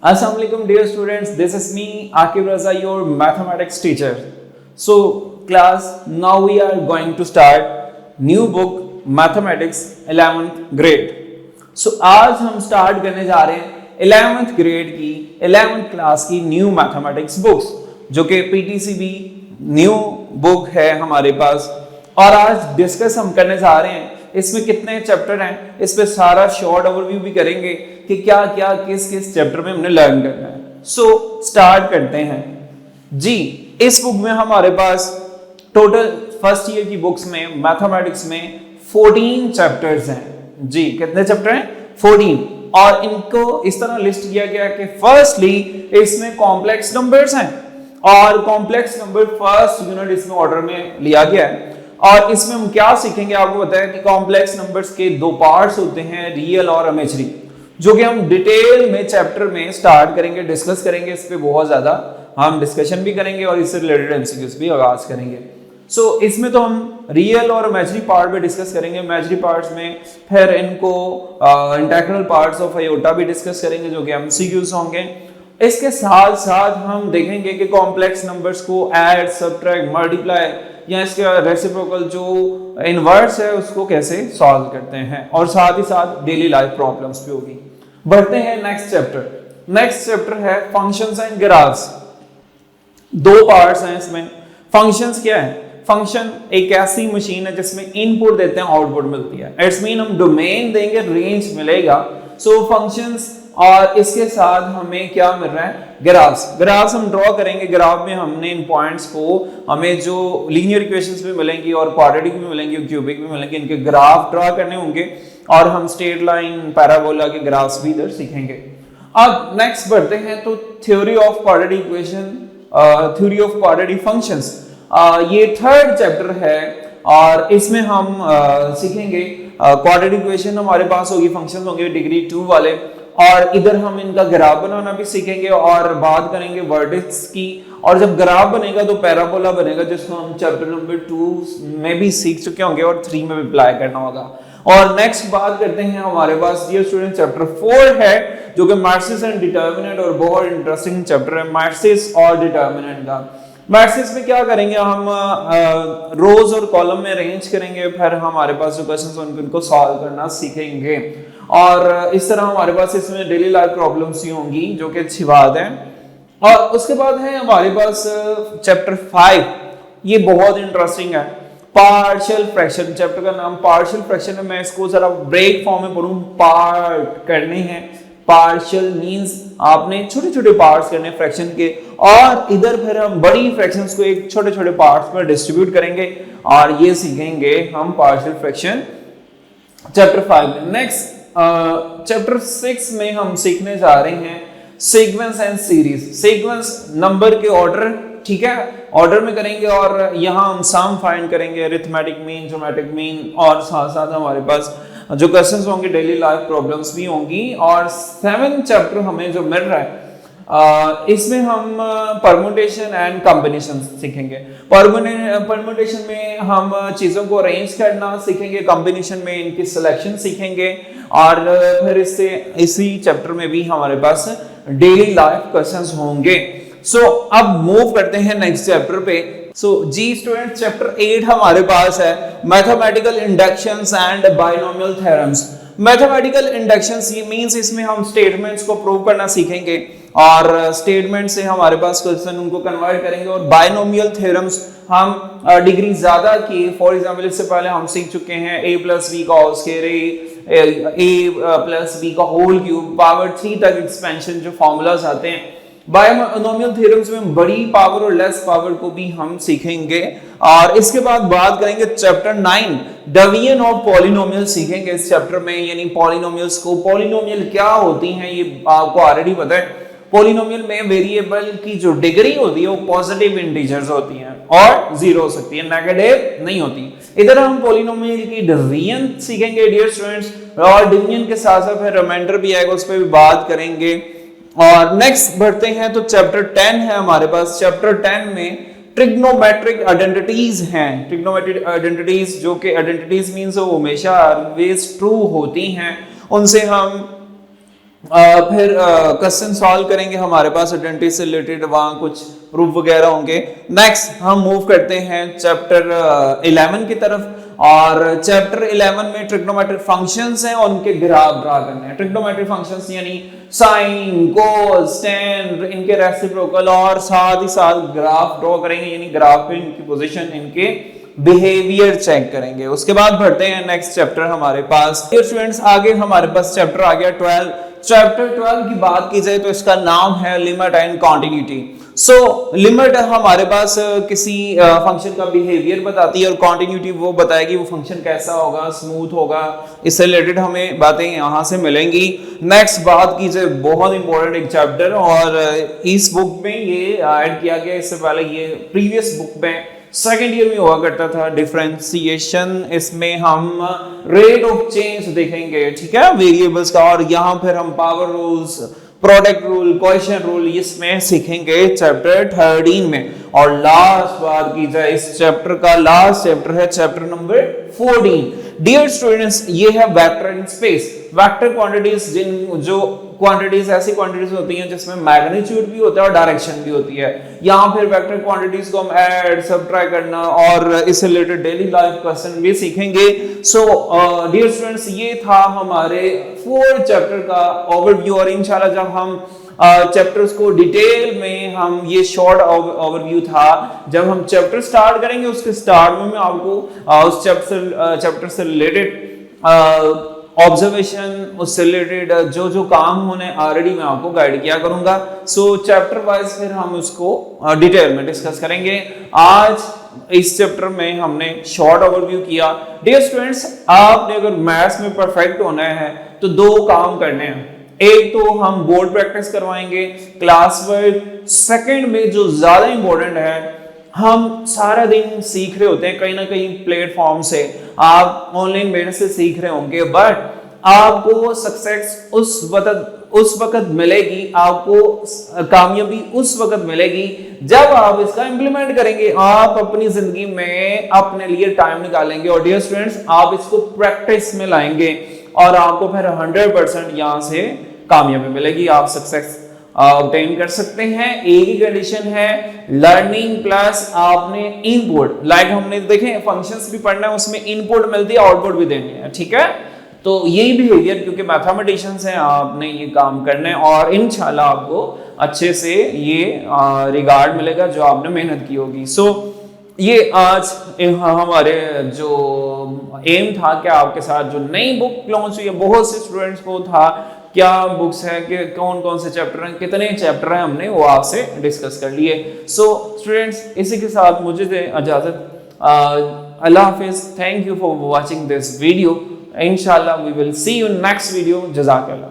Assalamu alaikum dear students, this is me Akib Raza, your mathematics teacher. So class, now we are going to start new book mathematics 11th grade. So आज हम start करने जा रहे हैं 11th grade की 11th class की new mathematics books, जो कि PTCB new book है हमारे पास। और आज डिस्कस हम करने जा रहे हैं इसमें कितने चैप्टर हैं, इस पे सारा शॉर्ट ओवरव्यू भी करेंगे कि क्या क्या किस किस चैप्टर में हमने लर्न करना है। सो स्टार्ट करते हैं जी। इस बुक में हमारे पास टोटल फर्स्ट ईयर की बुक्स में मैथमेटिक्स में 14 चैप्टर्स हैं जी। कितने चैप्टर हैं? 14। और इनको इस तरह लिस्ट किया गया कि फर्स्टली इसमें कॉम्प्लेक्स नंबर्स हैं और कॉम्प्लेक्स नंबर फर्स्ट यूनिट इसमें ऑर्डर में लिया गया है। और इसमें हम क्या सीखेंगे, आपको बताया कि कॉम्प्लेक्स नंबर्स के दो पार्ट्स होते हैं, रियल और इमेजिनरी, जो कि हम डिटेल में चैप्टर में स्टार्ट करेंगे, डिस्कस करेंगे। इस पे बहुत ज्यादा हम डिस्कशन भी करेंगे और इससे रिलेटेड एमसीक्यूज भी आगाज करेंगे। सो इसमें तो हम रियल और इमेजिनरी पार्ट पे डिस्कस करेंगे। इमेजिनरी पार्ट्स में फिर इनको इंटीग्रल पार्ट्स ऑफ आयोटा भी डिस्कस करेंगे, जो कि एमसीक्यूज होंगे। इसके साथ साथ हम देखेंगे कि कॉम्प्लेक्स नंबर्स को ऐड, सब्ट्रैक्ट, मल्टीप्लाई या इसका रेसिप्रोकल जो इनवर्स है उसको कैसे सॉल्व करते हैं, और साथ ही साथ डेली लाइफ प्रॉब्लम्स भी होगी। बढ़ते हैं नेक्स्ट चैप्टर। नेक्स्ट चैप्टर है फंक्शंस एंड ग्राफ्स। दो पार्ट्स हैं इसमें। फंक्शंस क्या है? फंक्शन एक ऐसी मशीन है जिसमें इनपुट देते हैं, आउटपुट मिलती है। इट्स मीन हम डोमेन देंगे, रेंज मिलेगा। सो फंक्शंस, और इसके साथ हमें क्या मिल रहा है? ग्राफ्स। ग्राफ्स हम ड्रॉ करेंगे। ग्राफ में हमने इन पॉइंट्स को, हमें जो लीनियर इक्वेशंस भी मिलेंगी और क्वाड्रेटिक भी मिलेंगे, क्यूबिक भी मिलेंगे, इनके ग्राफ ड्रॉ करने होंगे। और हम स्ट्रेट लाइन, पैराबोला के ग्राफ्स भी इधर सीखेंगे। अब नेक्स्ट बढ़ते हैं तो theory of quadratic equation, theory of quadratic functions. ये थर्ड चैप्टर है और इसमें हम सीखेंगे क्वाड्रेटिक इक्वेशन हमारे पास होगी, फंक्शंस होंगे डिग्री 2 वाले, और इधर हम इनका ग्राफ बनाना भी सीखेंगे और बात करेंगे वर्टेक्स की। और जब ग्राफ बनेगा तो पैराबोला बनेगा, जिसको हम चैप्टर नंबर 2 में भी सीख चुके होंगे और 3 में भी अप्लाई करना होगा। और नेक्स्ट बात करते हैं हमारे पास डियर स्टूडेंट चैप्टर 4 है, जो कि मैट्रिसेस एंड डिटरमिनेंट, और बहुत इंटरेस्टिंग चैप्टर है मैट्रिसेस और डिटरमिनेंट का। मैट्रिसेस में क्या करेंगे हम? रोज और कॉलम में अरेंज करेंगे, फिर हमारे पास जो क्वेश्चंस होंगे उनको सॉल्व करना सीखेंगे। और इस तरह हमारे पास इसमें डेली लाइफ प्रॉब्लम्स ही होंगी, जो कि अच्छी बात है। और उसके बाद है हमारे पास चैप्टर 5। ये बहुत इंटरेस्टिंग है, पार्शियल फ्रैक्शन। चैप्टर का नाम पार्शियल फ्रैक्शन है। मैं इसको जरा ब्रेक फॉर्म में पढ़ूं। पार्ट करने हैं, पार्शियल मींस आपने छोटे छोटे पार्ट्स करने फ्रैक्शन के, और इधर फिर हम बड़ी फ्रैक्शंस को एक छोटे छोटे पार्ट्स में डिस्ट्रीब्यूट करेंगे और ये सीखेंगे हम पार्शियल फ्रैक्शन चैप्टर 5 में। नेक्स्ट चैप्टर 6 में हम सीखने जा रहे हैं sequence and series. Sequence number के ऑर्डर, ठीक है, ऑर्डर में करेंगे, और यहाँ हम सम फाइंड करेंगे, अरिथमेटिक मीन, ज्योमेट्रिक मीन, और साथ साथ हमारे पास जो क्वेश्चंस होंगे डेली लाइफ प्रॉब्लम्स भी होंगी। और 7 चैप्टर हमें जो मिल रहा है इसमें हम परम्यूटेशन एंड कॉम्बिनेशन सीखेंगे। परम्यूटेशन में हम चीजों को अरेंज करना सीखेंगे, कॉम्बिनेशन में इनकी सिलेक्शन सीखेंगे, और फिर इससे इसी चैप्टर में भी हमारे पास डेली लाइफ क्वेश्चंस होंगे। सो अब मूव करते हैं नेक्स्ट चैप्टर पे। सो जी स्टूडेंट, चैप्टर 8 हमारे पास है mathematical inductions and binomial theorems. Mathematical inductions ये मींस इसमें हम स्टेटमेंट्स को प्रूव करना सीखेंगे, और स्टेटमेंट से हमारे पास क्वेश्चन उनको कन्वर्ट करेंगे। और बाइनोमियल थ्योरम्स हम डिग्री ज्यादा की, फॉर एग्जांपल इससे पहले हम सीख चुके हैं a + b का होल स्क्वायर, a + b का होल क्यूब, पावर 3 तक एक्सपेंशन जो फॉर्मूलाज आते हैं। बाइनोमियल थ्योरम्स में बड़ी पावर और लेस पावर को भी हम सीखेंगे। और इसके बाद बात करेंगे चैप्टर 9 डिवीजन ऑफ पॉलिनोमियल सीखेंगे इस चैप्टर में, यानी पॉलिनोमियल्स को, पॉलिनोमियल क्या होती हैं ये आपको ऑलरेडी पता है। पॉलिनोमियल में वेरिएबल की जो डिग्री होती है वो पॉजिटिव इंटीजर्स होती हैं और जीरो हो सकती है, नेगेटिव नहीं होती। इधर हम पॉलिनोमियल की डिवीजन सीखेंगे डियर स्टूडेंट्स, और डिवीजन के साथ साथ फिर रिमाइंडर भी आएगा, उस पर भी बात करेंगे। और नेक्स्ट बढ़ते हैं तो चैप्टर 10 है हमारे पास। चैप्टर 10 में ट्रिग्नोमेट्रिक आइडेंटिटीज हैं। ट्रिग्नोमेट्रिक आइडेंटिटीज जो कि आइडेंटिटीज मींस वो हमेशा ऑलवेज ट्रू होती हैं, उनसे हम फिर क्वेश्चन सॉल्व करेंगे। हमारे पास आइडेंटिटी से रिलेटेड वहां कुछ प्रूफ वगैरह होंगे। नेक्स्ट हम मूव करते हैं चैप्टर 11 की तरफ, और चैप्टर 11 में ट्रिग्नोमेट्रिक फंक्शंस हैं और उनके ग्राफ ड्रा करने हैं। ट्रिग्नोमेट्रिक फंक्शंस यानी साइन, कोस, टेन, इनके रेसिप्रोकल और साथ ही साथ ग्राफ ड्रॉ करेंगे, यानी ग्राफ पे इनकी पोजीशन, इनके बिहेवियर चेक करेंगे। उसके बाद बढ़ते हैं नेक्स्ट चैप्टर हमारे पास। स्टूडेंट्स आगे हमारे पास चैप्टर आ गया 12। चैप्टर 12 की बात की जाए तो इसका नाम है लिमिट एंड कॉन्टिन्यूटी। लिमिट हमारे पास किसी फंक्शन का बिहेवियर बताती है और कॉन्टिन्यूटी वो बताएगी वो फंक्शन कैसा होगा, स्मूथ होगा। इससे रिलेटेड हमें बातें यहाँ से मिलेंगी। नेक्स्ट बात की जाए बहुत इंपॉर्टेंट एक चैप्टर, और इस बुक में ये ऐड किया गया, इससे पहले ये प्रीवियस बुक में सेकेंड ईयर में हुआ करता था, डिफरेंशिएशन। इसमें हम रेट ऑफ चेंज देखेंगे, ठीक है, वेरिएबल्स का, और यहाँ फिर हम power rules, product rule, question rule इसमें सीखेंगे चैप्टर 13 में। और लास्ट बात की जाए इस चैप्टर का, लास्ट चैप्टर है चैप्टर नंबर 14। डियर स्टूडेंट्स ये है vector in space. Vector quantities, जिन जो क्वांटिटीज ऐसी क्वांटिटीज होती हैं जिसमें मैग्नीट्यूड भी होता है और डायरेक्शन भी होती है। यहाँ फिर वेक्टर क्वांटिटीज को हम ऐड, सबट्रैक्ट करना और इससे रिलेटेड डेली लाइफ क्वेश्चन भी सीखेंगे। सो डियर स्टूडेंट्स ये था हमारे 4 चैप्टर का ओवरव्यू, और इंशाल्लाह जब हम चैप्टर्स को डिटेल में, हम ये शॉर्ट ओवरव्यू था, जब हम चैप्टर स्टार्ट करेंगे उसके स्टार्ट में मैं आपको उस चैप्टर से रिलेटेड ऑब्जर्वेशन, उससे रिलेटेड जो जो काम होने ऑलरेडी मैं आपको गाइड किया करूंगा। सो चैप्टर वाइज फिर हम उसको डिटेल में डिस्कस करेंगे। आज इस चैप्टर में हमने शॉर्ट ओवरव्यू किया। डियर स्टूडेंट्स आपने अगर मैथ्स में परफेक्ट होना है तो 2 काम करने हैं। एक तो हम बोर्ड प्रैक्टिस करवाएंगे क्लास वर्क, सेकंड में जो ज्यादा इंपॉर्टेंट है, हम सारा दिन सीख रहे होते हैं कहीं ना कहीं प्लेटफॉर्म से, आप ऑनलाइन मेरे से सीख रहे होंगे, बट आपको सक्सेस उस वक्त मिलेगी, आपको कामयाबी उस वक्त मिलेगी जब आप इसका इंप्लीमेंट करेंगे, आप अपनी जिंदगी में अपने लिए टाइम निकालेंगे और डियर स्टूडेंट्स आप इसको प्रैक्टिस में लाएंगे और आपको फिर 100% यहाँ से कामयाबी मिलेगी, आप सक्सेस ऑब्टेन कर सकते हैं। एक ही कंडीशन है, लर्निंग प्लस आपने इनपुट, लाइक हमने देखे फंक्शंस भी पढ़ना है, उसमें इनपुट मिलती है, आउटपुट भी देनी है, ठीक है। तो यही बिहेवियर, क्योंकि मैथमेटिशियंस हैं, आपने ये काम करना है और इंशाल्लाह आपको अच्छे से ये रिगार्ड मिलेगा जो आपने मेहनत की होगी। सो ये आज हमारे जो एम था कि आपके साथ जो नई बुक लॉन्च हुई है, बहुत से स्टूडेंट्स को था क्या बुक्स हैं, कि कौन कौन से चैप्टर हैं, कितने चैप्टर हैं, हमने वो आपसे डिस्कस कर लिए। सो स्टूडेंट्स इसी के साथ मुझे दे इजाजत, अल्लाह हाफिज, thank you for watching this video. इंशाल्लाह we will see you next video. जज़ाकल्लाह।